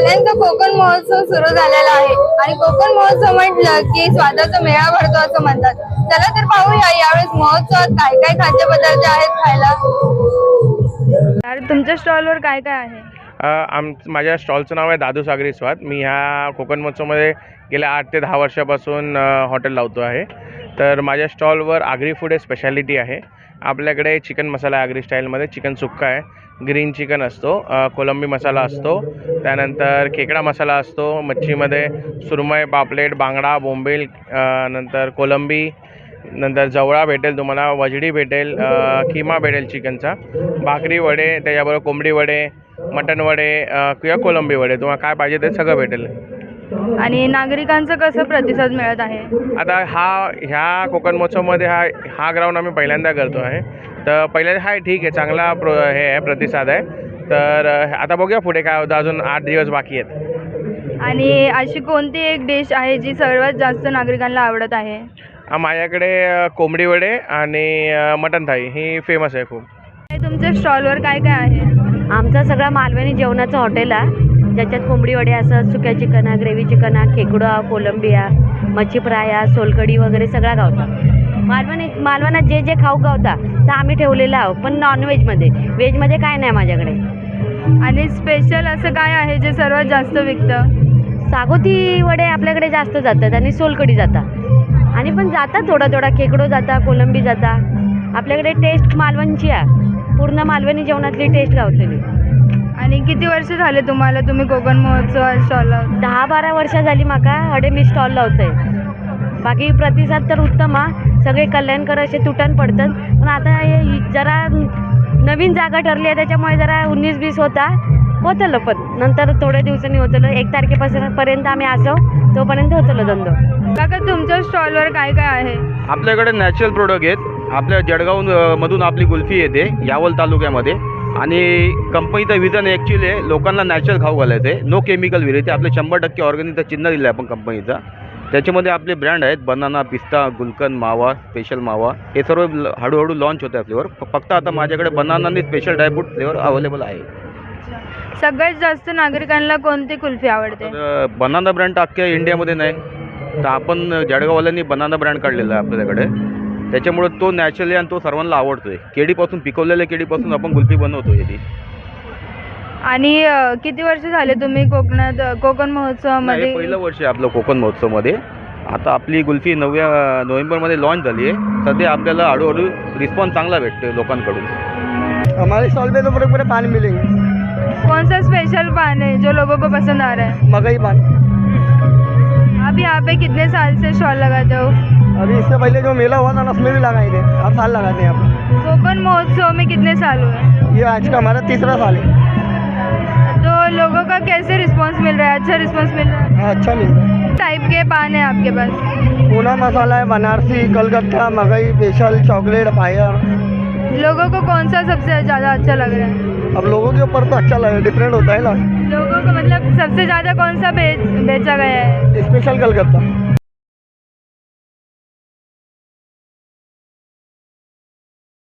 कल्याणचा कोकण महोत्सव सुरू झालेला आहे आणि कोकण महोत्सव म्हटलं की स्वादाचा मेळा भरतो असं म्हणतात. चला तर पाहूया यावेळेस महोत्सवात काय काय खाद्यपदार्थ आहेत खायला. तुमच्या स्टॉलवर काय काय आहे? माझ्या स्टॉलचं नाव आहे दादू सागरी स्वाद. मी ह्या कोकण महोत्सवमध्ये गेल्या 8 ते 10 वर्षापासून हॉटेल लावतो आहे. तर माझ्या स्टॉलवर आगरी फूड हे स्पेशालिटी आहे. आपल्याकडे चिकन मसाला आहे, आगरी स्टाईलमध्ये चिकन सुक्का आहे, ग्रीन चिकन असतो, कोलंबी मसाला असतो, त्यानंतर खेकडा मसाला असतो, मच्छीमध्ये सुरमई, पापलेट, बांगडा, बोंबील, नंतर कोलंबी, नंतर जवळा भेटेल तुम्हाला, वजडी भेटेल, किमा भेटेल चिकनचा, भाकरी वडे, त्याच्याबरोबर कोंबडी वडे, मटन वडे किंवा कोलंबी वडे, तुम्हाला काय पाहिजे ते सगळं भेटेल. आणि नागरिकांचा कसं प्रतिसाद मिळत आहे? आता ह्या कोकण महोत्सवमध्ये हा ग्राउंड आम्ही पहिल्यांदा करतो आहे. तर पहिल्यांदा ठीक आहे, चांगला हे आहे, प्रतिसाद आहे. तर आता बघूया पुढे काय होतं, अजून 8 दिवस बाकी आहेत. आणि अशी कोणती एक डिश आहे जी सर्वात जास्त नागरिकांना आवडत आहे? माझ्याकडे कोंबडी वडे आणि मटन थाळी ही फेमस आहे खूप. तुमच्या स्टॉलवर काय काय आहे? आमचा सगळा मालवणी जेवणाचं हॉटेल आहे, ज्याच्यात कोंबडी वडे असं, सुक्या चिकन आहे, ग्रेव्ही चिकन आहे, खेकडा, कोलंबिया, मच्छी फ्राय आहे, सोलकढी वगैरे सगळा गावता. मालवणात जे जे खाऊ गावता तर आम्ही ठेवलेलं आहोत, पण नॉनव्हेजमध्ये. व्हेजमध्ये काय नाही माझ्याकडे. आणि स्पेशल असं काय आहे जे सर्वात जास्त विकतं? सागोती वडे आपल्याकडे जास्त जातात आणि सोलकढी जातात, आणि पण जातात थोडा खेकडो जाता, कोलंबी जाता. आपल्याकडे टेस्ट मालवणची आहे, पूर्ण मालवणी जेवणातली टेस्ट गावतली. आणि किती वर्ष झाले तुम्हाला, तुम्ही कोकण महोत्सव स्टॉल लावता? 10-12 वर्ष झाली माका हडे मी स्टॉल लावतोय. बाकी प्रतिसाद तर उत्तम आहे, सगळे कल्याणकर असे तुटन पडतात. पण आता जरा नवीन जागा ठरली आहे, त्याच्यामुळे जरा 19-20 होतलं, पण नंतर थोड्या दिवसांनी होतलं. 1 तारखेपासून आम्ही असो तोपर्यंत होतलं धंदो. काका तुमच्या स्टॉलवर काय काय आहे? आपल्याकडे नॅचरल प्रोडक्ट आहेत. आपल्या जळगाव मधून आपली कुल्फी येते यावल तालुक्यामध्ये, आणि कंपनीचं विजन ॲक्च्युली लोकांना नॅचरल खाऊ घालायचं आहे, नो केमिकल विरहित. आपले 100% ऑर्गॅनिकचं चिन्ह दिलं आहे आपण कंपनीचा. त्याच्यामध्ये आपले ब्रँड आहेत बनाना, पिस्ता, गुलकंद, मावा, स्पेशल मावा, हे सर्व हळूहळू लॉन्च होत आहे फ्लेवर. फक्त आता माझ्याकडे बनाना आणि स्पेशल ड्रायफ्रूट फ्लेवर अवेलेबल आहे. सगळ्यात जास्त नागरिकांना कोणती कुल्फी आवडते? तर बनाना ब्रँड अख्ख्या इंडियामध्ये नाही, तर आपण जळगाववाल्यांनी बनाना ब्रँड काढलेला आहे आपल्याकडे. त्याच्यामुळे तो नॅचरली आणि तो सर्वांना आवडतोय. केळीपासून, पिकवलेल्या केळीपासून आपण कुल्फी बनवतो याची. आणि किती वर्ष झाले तुम्ही कोकण महोत्सवामध्ये? पहिलं वर्ष आहे आपलं कोकण महोत्सवमध्ये. आता आपली कुल्फी 9 नोव्हेंबरमध्ये लॉन्च झाली आहे. सध्या आपल्याला हळूहळू रिस्पॉन्स चांगला भेटतो लोकांकडून. हमारे स्टॉल पे तो पूरे पान मिलेंगे. कौन सा स्पेशल पान है जो लोगों को पसंद आ रहा है? मकई पान. आप यहाँ पे कितने साल से स्टॉल लगाते हो? अभी इससे पहले जो मेला हुआ था ना उसमें भी लगाए थे, हर साल लगाते हैं आप. कोकण महोत्सव में कितने साल हुए? ये आज का हमारा 3रा साल है. तो लोगों का कैसे रिस्पांस मिल रहा है? अच्छा रिस्पांस मिल रहा है? हाँ, अच्छा मिल रहा है. टाइप के पान है आपके पास? पूना मसाला है, बनारसी, कलकत्ता, मकई, स्पेशल, चॉकलेट, फायर. लोगों को कौन सा सबसे ज़्यादा अच्छा लग रहा है? अब लोगों के ऊपर तो अच्छा लगे, डिफरेंट होता है ना. लोगों को मतलब सबसे ज़्यादा कौन सा बेचा गया है? स्पेशल कलकत्ता.